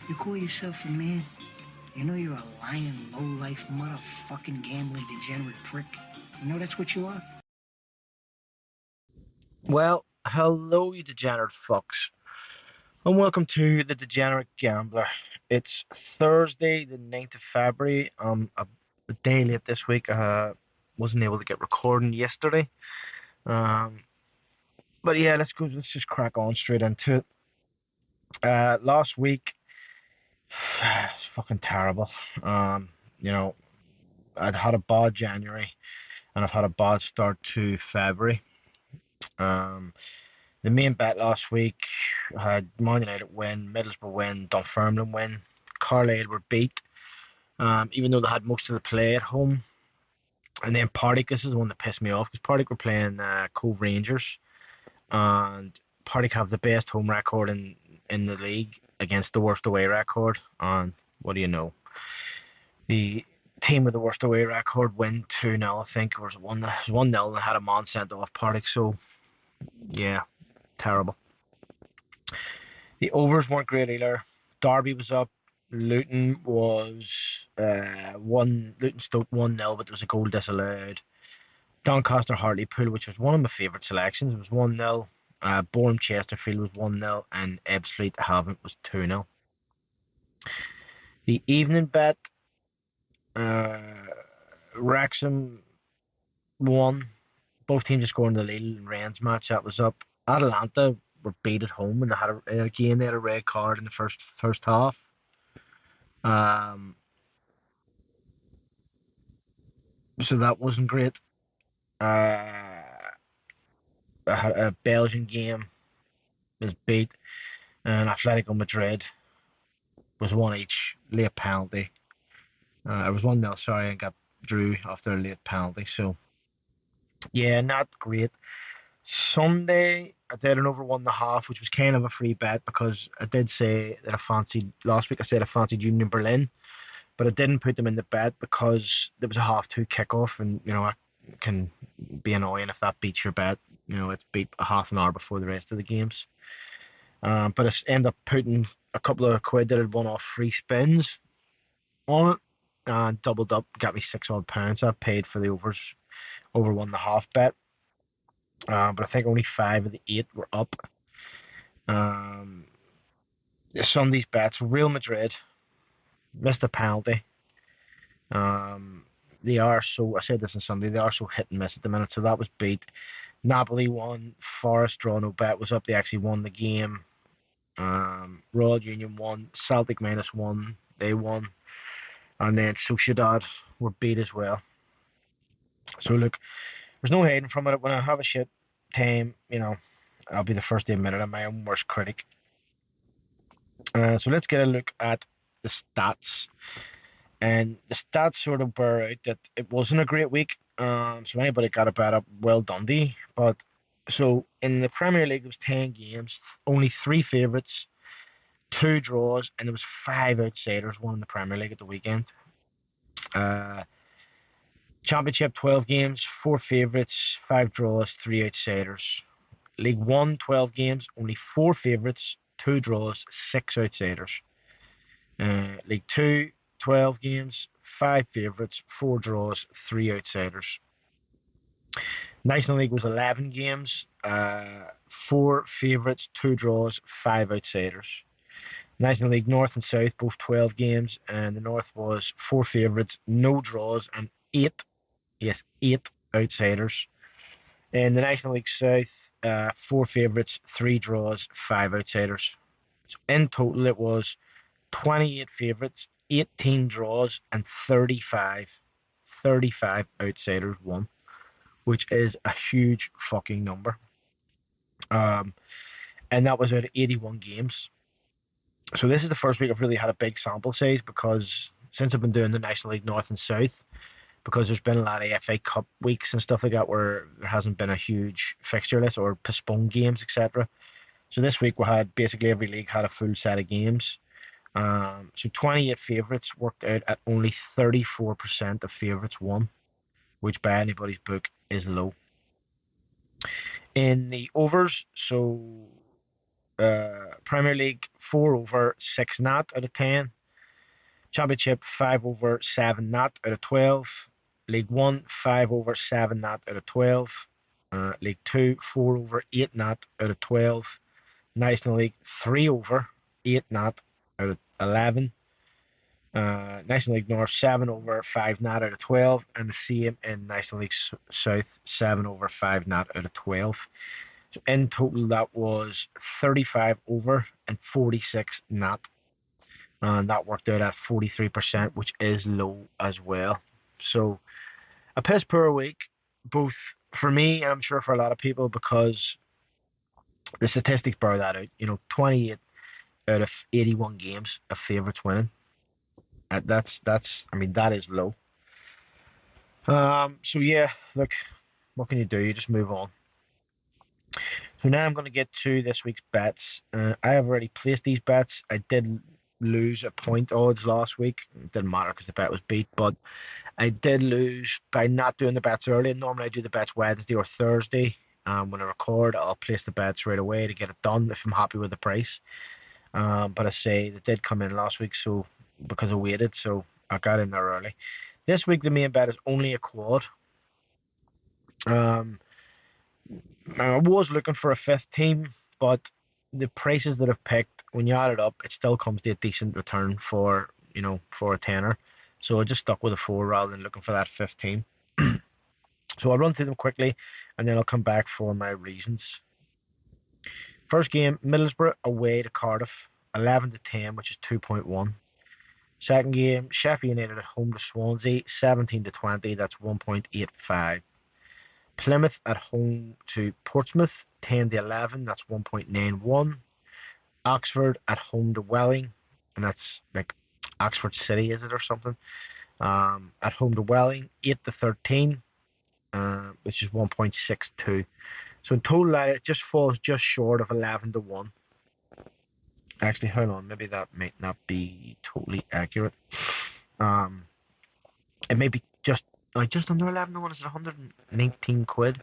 You call yourself a man? You know you're a lying, low-life, motherfucking gambling degenerate prick. You know that's what you are? Well, hello, you degenerate fucks, and welcome to the Degenerate Gambler. It's Thursday, the 9th of February. A day late this week. Wasn't able to get recording yesterday. Um, but yeah, let's just crack on straight into it. Last week, it's fucking terrible. Um, you know, I'd had a bad January, and I've had a bad start to February. Um, The main bet last week had Man United win, Middlesbrough win, Dunfermline win. Carlisle were beat, even though they had most of the play at home. And then Partick, this is the one that pissed me off because Partick were playing Cove Rangers, and Partick have the best home record in the league against the worst away record. And what do you know? The team with the worst away record win 2-0, I think, or was it 1-0 and had a man sent off Partick. So yeah, terrible. The overs weren't great either. Derby was up. Luton was Luton Stoke 1-0, but there was a goal disallowed. Doncaster Hartlepool, which was one of my favourite selections, was 1-0. Boreham Chesterfield was 1-0, and Ebbsfleet Havant was 2-0. The evening bet, uh, Wrexham won. Both teams are scoring the Lille and Rennes match. That was up. Atalanta were beat at home, and they had a red card in the first half. Um, so that wasn't great. I had a Belgian game was beat, and Atletico Madrid was one each late penalty. It was 1-0, sorry, and got drew after a late penalty. So yeah, not great. Sunday I did an over 1.5, which was kind of a free bet because I did say that I fancied last week. I said I fancied Union Berlin, but I didn't put them in the bet because there was a half-two kickoff, and that can be annoying if that beats your bet. It's beat a half an hour before the rest of the games. But I ended up putting a couple of quid that had won off free spins on it and doubled up, got me £6 odd. I paid for the over 1.5 bet. But I think only 5 of the 8 were up. Um, Sunday's bets: Real Madrid missed a penalty. They are so. I said this on Sunday. They are so hit and miss at the minute. So that was beat. Napoli won. Forest draw no bet was up. They actually won the game. Royal Union won. Celtic -1. They won. And then Sociedad were beat as well. So look, there's no hiding from it. When I have a shit time, I'll be the first to admit it. I'm my own worst critic. So let's get a look at the stats. And the stats sort of bear out that it wasn't a great week. So anybody got a bet up, well done, thee. But so in the Premier League, there was 10 games, only 3 favourites, 2 draws, and there was 5 outsiders, one in the Premier League at the weekend. Uh, Championship 12 games, 4 favourites, 5 draws, 3 outsiders. League One 12 games, only 4 favourites, 2 draws, 6 outsiders. League Two 12 games, 5 favourites, 4 draws, 3 outsiders. National League was 11 games, 4 favourites, 2 draws, 5 outsiders. National League North and South, both 12 games, and the North was 4 favourites, no draws, and 8, yes, 8 outsiders. In the National League South, 4 favourites, 3 draws, 5 outsiders. So in total, it was 28 favourites, 18 draws, and 35 outsiders won, which is a huge fucking number. And that was out of 81 games. So this is the first week I've really had a big sample size because since I've been doing the National League North and South, because there's been a lot of FA Cup weeks and stuff like that where there hasn't been a huge fixture list or postponed games, etc. So this week we had basically every league had a full set of games. So 28 favourites worked out at only 34% of favourites won, which by anybody's book is low. In the overs, so Premier League 4 over 6 not out of 10. Championship 5 over 7 not out of 12. League 1 5 over 7 not out of 12. League 2 4 over 8 not out of 12. National League 3 over 8 not out of 11. National League North 7 over 5 not out of 12, and the same in National League South 7 over 5 not out of 12. So in total, that was 35 over and 46 not, and that worked out at 43%, which is low as well. So a piss poor week, both for me and I'm sure for a lot of people, because the statistics bear that out. 28 out of 81 games of favourites winning. That's I mean, that is low. So yeah, look, what can you do? You just move on. So now I'm going to get to this week's bets. I have already placed these bets. I did lose a point odds last week. It didn't matter because the bet was beat, but I did lose by not doing the bets early. Normally I do the bets Wednesday or Thursday. When I record, I'll place the bets right away to get it done if I'm happy with the price. But I say they did come in last week, so because I waited, so I got in there early. This week the main bet is only a quad. I was looking for a fifth team, but the prices that I've picked, when you add it up, it still comes to a decent return for a tenner. So I just stuck with a four rather than looking for that fifth team. So I'll run through them quickly, and then I'll come back for my reasons. First game, Middlesbrough away to Cardiff, 11-10, which is 2.1. Second game, Sheffield United at home to Swansea, 17-20, that's 1.85. Plymouth at home to Portsmouth, 10-11, that's 1.91. Oxford at home to Welling, and that's like Oxford City, is it, or something? At home to Welling, 8-13, which is 1.62. So in total, it just falls just short of 11-1. Actually, hold on, maybe that might not be totally accurate. It may be just under 11-1. Is it 119 quid?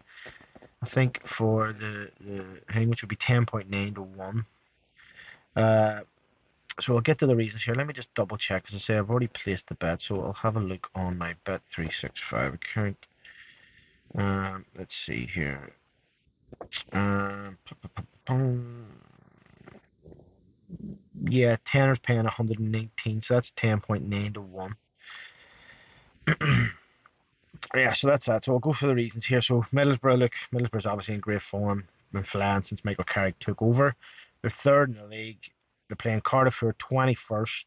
I think for the thing, which would be 10.9-1. So I'll get to the reasons here. Let me just double check, because I say I've already placed the bet, so I'll have a look on my Bet365 account. Let's see here. Yeah, Tanner's paying 119, so that's 10.9-1. Yeah, so that's that. So I'll go for the reasons here. So Middlesbrough's obviously in great form. Been flying since Michael Carrick took over. They're third in the league. They're playing Cardiff, who are 21st.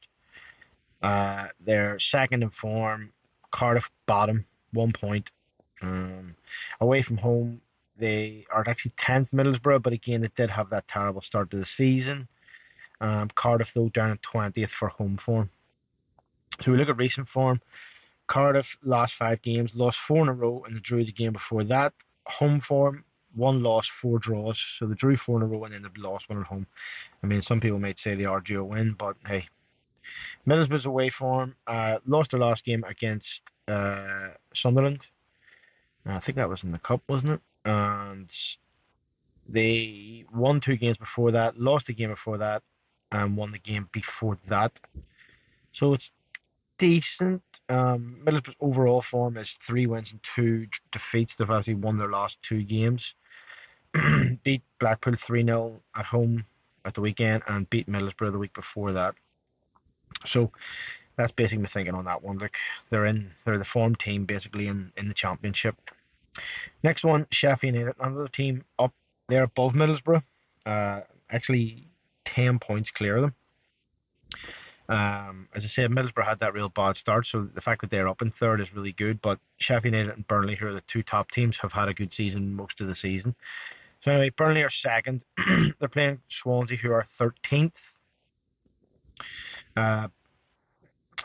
They're second in form. Cardiff bottom, 1 point. Away from home, they are actually 10th, Middlesbrough, but again, they did have that terrible start to the season. Cardiff, though, down at 20th for home form. So we look at recent form. Cardiff last 5 games, lost 4 in a row, and they drew the game before that. Home form, 1 loss, 4 draws. So they drew 4 in a row and then they've lost 1 at home. I mean, some people might say they are due a win, but hey. Middlesbrough's away form, lost their last game against Sunderland. I think that was in the cup, wasn't it? And they won 2 games before that, lost the game before that, and won the game before that. So it's decent. Middlesbrough's overall form is 3 wins and 2 defeats. They've actually won their last 2 games. Beat Blackpool 3-0 at home at the weekend and beat Middlesbrough the week before that. So that's basically my thinking on that one. Like, they're the form team basically in the championship. Next one, Sheffield United, another team up there above Middlesbrough. Actually 10 points clear of them. As I said, Middlesbrough had that real bad start, so the fact that they're up in third is really good. But Sheffield United and Burnley, who are the 2 top teams, have had a good season most of the season. So anyway, Burnley are second. They're playing Swansea, who are 13th.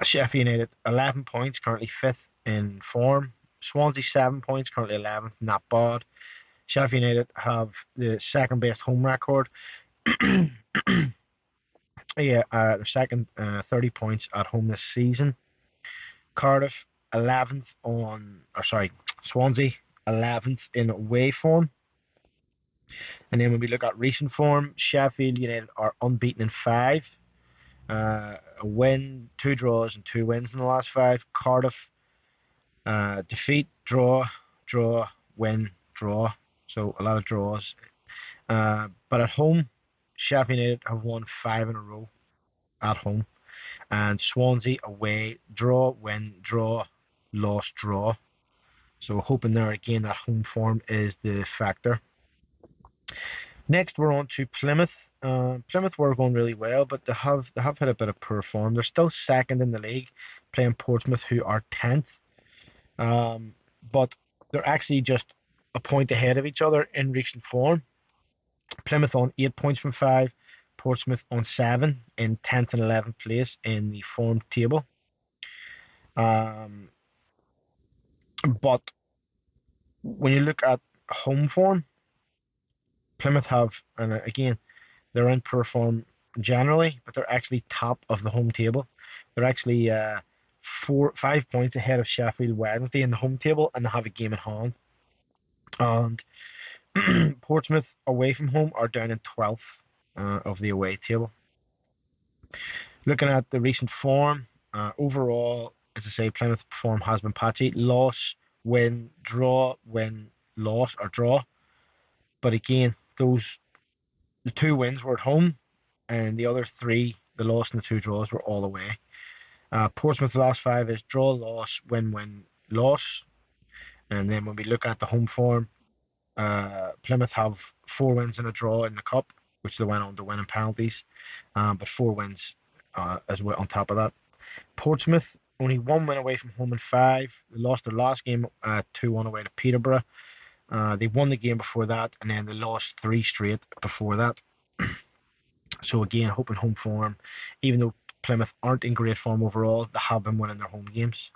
Sheffield United 11 points, currently 5th in form. Swansea 7 points, currently 11th, not bad. Sheffield United have the second best home record. Yeah, they're second, 30 points at home this season. Cardiff 11th Swansea 11th in away form. And then when we look at recent form, Sheffield United are unbeaten in five. A win, two draws, and two wins in the last five. Cardiff, defeat, draw, win, draw. So a lot of draws. But at home, Sheffield United have won five in a row at home. And Swansea away, draw, win, draw, loss, draw. So hoping there again that home form is the factor. Next, we're on to Plymouth. Plymouth were going really well, but they have had a bit of poor form. They're still second in the league, playing Portsmouth, who are 10th. Um, but they're actually just a point ahead of each other in recent form. Plymouth on 8 points from five, Portsmouth on seven in 10th and 11th place in the form table. Um, but when you look at home form, Plymouth have, and again, they're in poor form generally, but they're actually top of the home table. They're actually 5 points ahead of Sheffield Wednesday in the home table, and they have a game in hand. And Portsmouth away from home are down in 12th of the away table. Looking at the recent form, overall, as I say, Plymouth's form has been patchy. Loss, win, draw, win, loss, or draw. But again, the two wins were at home, and the other three, the loss and the two draws, were all away. Portsmouth's last five is draw, loss, win, win, loss. And then when we look at the home form, Plymouth have four wins and a draw in the cup, which they went on to win in penalties, but four wins as well on top of that. Portsmouth only one win away from home in five. They lost their last game 2-1 away to Peterborough. They won the game before that, and then they lost three straight before that. So again, hoping home form, even though Plymouth aren't in great form overall, they have been winning their home games.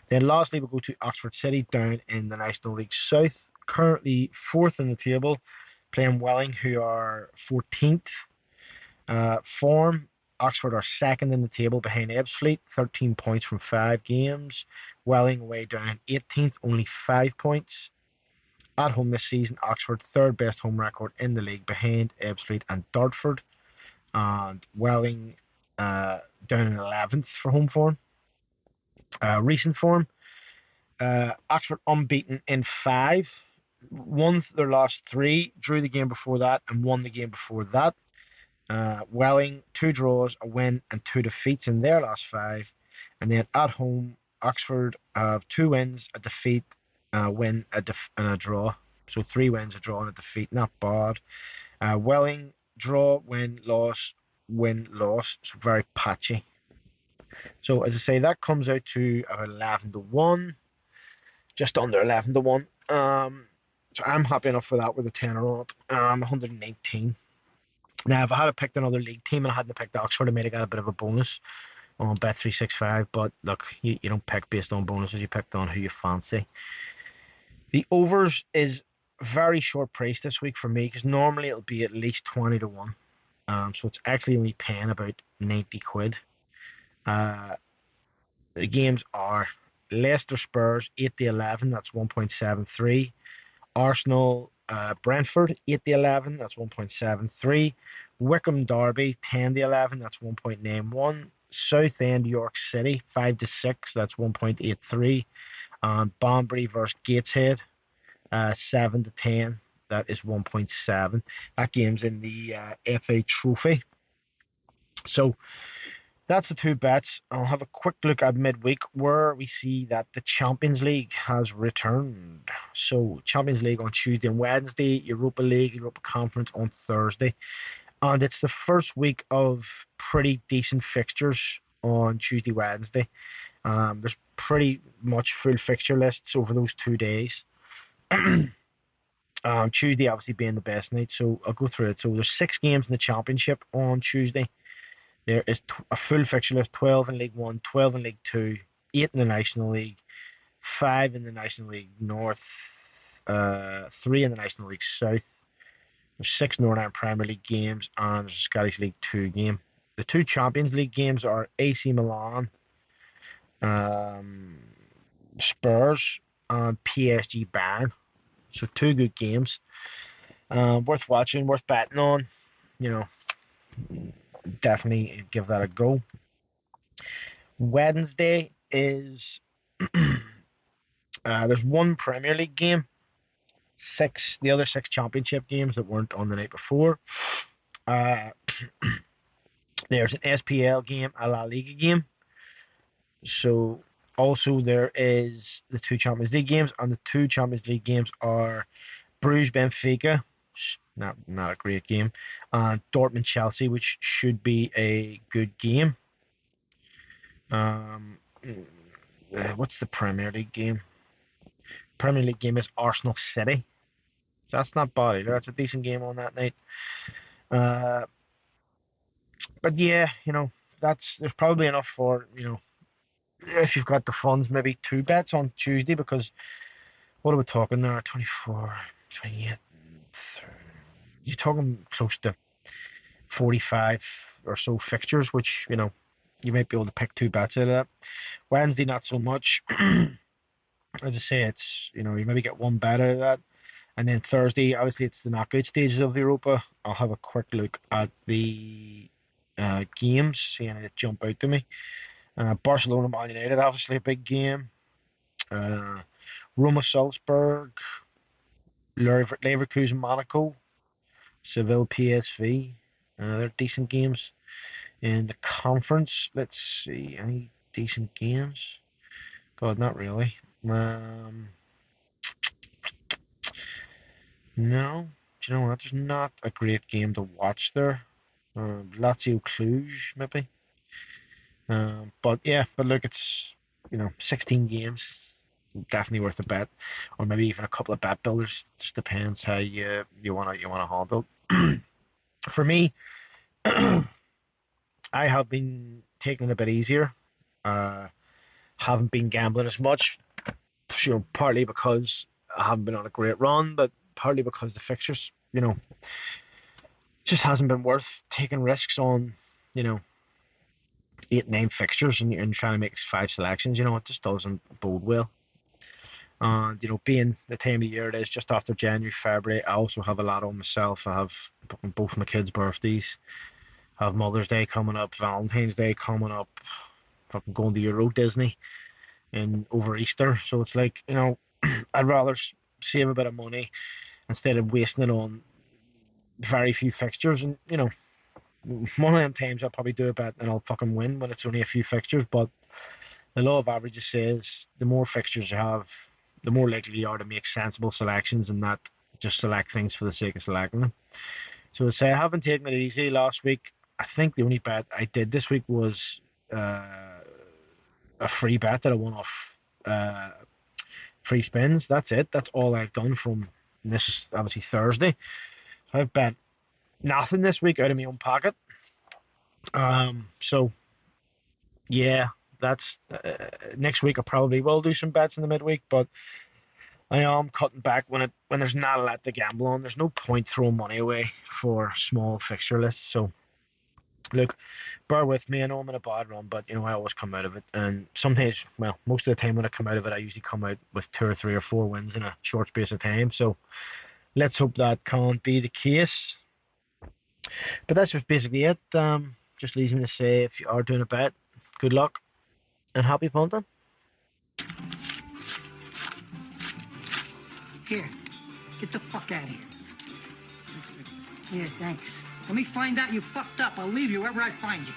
Then lastly, we'll go to Oxford City down in the National League South, currently fourth in the table, playing Welling, who are 14th. Form, Oxford are second in the table behind Ebbsfleet, 13 points from five games. Welling way down in 18th, only 5 points. At home this season, Oxford third best home record in the league behind Ebbsfleet and Dartford. And Welling down in 11th for home form. Recent form, Oxford unbeaten in five, won their last three, drew the game before that, and won the game before that. Welling, two draws, a win, and two defeats in their last five. And then at home, Oxford have two wins, a defeat, a win, and a draw. So three wins, a draw, and a defeat. Not bad. Welling, draw, win, loss, win, loss. So very patchy. So as I say, that comes out to 11-1, just under 11-1. So I'm happy enough for that with a tenner on it. 119. Now, if I had picked another league team and I hadn't picked Oxford, I might have got a bit of a bonus on Bet365. But look, you don't pick based on bonuses, you picked on who you fancy. The overs is very short price this week for me because normally it'll be at least 20-1. So it's actually only paying about 90 quid. The games are Leicester Spurs 8-11, that's 1.73. Arsenal Brentford 8-11, that's 1.73. Wickham Derby 10-11, that's 1.91. Southend York City 5-6, that's 1.83. And Banbury versus Gateshead 7-10, that is 1.7. That game's in the FA Trophy. So that's the two bets. I'll have a quick look at midweek where we see that the Champions League has returned. So Champions League on Tuesday and Wednesday, Europa League, Europa Conference on Thursday. And it's the first week of pretty decent fixtures on Tuesday, Wednesday. There's pretty much full fixture lists over those 2 days. Tuesday obviously being the best night, so I'll go through it. So there's 6 games in the Championship on Tuesday. There is a full fixture list: 12 in League One, 12 in League Two, 8 in the National League, 5 in the National League North, 3 in the National League South. There's 6 Northern Ireland Premier League games, and there's a Scottish League Two game. The 2 Champions League games are AC Milan, Spurs, and PSG Bayern. So 2 good games. Worth watching, worth betting on. You know, definitely give that a go. Wednesday is there's one Premier League game, the other six Championship games that weren't on the night before. Uh, there's an SPL game, a La Liga game. So also there is the two Champions League games, and the two Champions League games are Bruges Benfica, not a great game, and Dortmund Chelsea, which should be a good game. What's the Premier League game? Premier League game is Arsenal City. That's not bad either. That's a decent game on that night. Uh, but yeah, there's probably enough for if you've got the funds, maybe two bets on Tuesday, because what are we talking there? 24, 28. 30. You're talking close to 45 or so fixtures, which you might be able to pick two bets out of that. Wednesday, not so much. As I say, it's you maybe get one bet out of that. And then Thursday, obviously, it's the knockout stages of the Europa. I'll have a quick look at the games, seeing it jump out to me. Barcelona Man United, obviously a big game. Roma Salzburg, Leverkusen Monaco, Seville PSV. They're decent games. In the conference, let's see, any decent games? God, not really. No, do you know what? There's not a great game to watch there. Lazio Cluj, maybe. But look, it's 16 games, definitely worth a bet, or maybe even a couple of bet builders. Just depends how you wanna handle. For me, I have been taking it a bit easier. Haven't been gambling as much. Partly because I haven't been on a great run, but partly because the fixtures, just hasn't been worth taking risks on, 8, 9 fixtures and trying to make 5 selections. It just doesn't bode well. And being the time of year it is, just after January, February, I also have a lot on myself. I have both my kids' birthdays. I have Mother's Day coming up, Valentine's Day coming up, fucking going to Euro Disney and over Easter. So it's like, I'd rather save a bit of money instead of wasting it on very few fixtures. And one of them times I'll probably do a bet and I'll fucking win when it's only a few fixtures. But the law of averages says the more fixtures you have, the more likely you are to make sensible selections and not just select things for the sake of selecting them. So I say I haven't taken it easy last week. I think the only bet I did this week was a free bet that I won off free spins. That's it. That's all I've done from this is obviously Thursday. So I've bet nothing this week out of my own pocket. So yeah, that's next week. I probably will do some bets in the midweek, but I am cutting back when there's not a lot to gamble on. There's no point throwing money away for small fixture lists. So look, bear with me. I know I'm in a bad run, but I always come out of it. And sometimes, well, most of the time when I come out of it, I usually come out with 2 or 3 or 4 wins in a short space of time. So let's hope that can't be the case. But that's just basically it. Just leaves me to say, if you are doing a bet, good luck and happy punting. Here, get the fuck out of here. Yeah, thanks. Let me find out you fucked up. I'll leave you wherever I find you.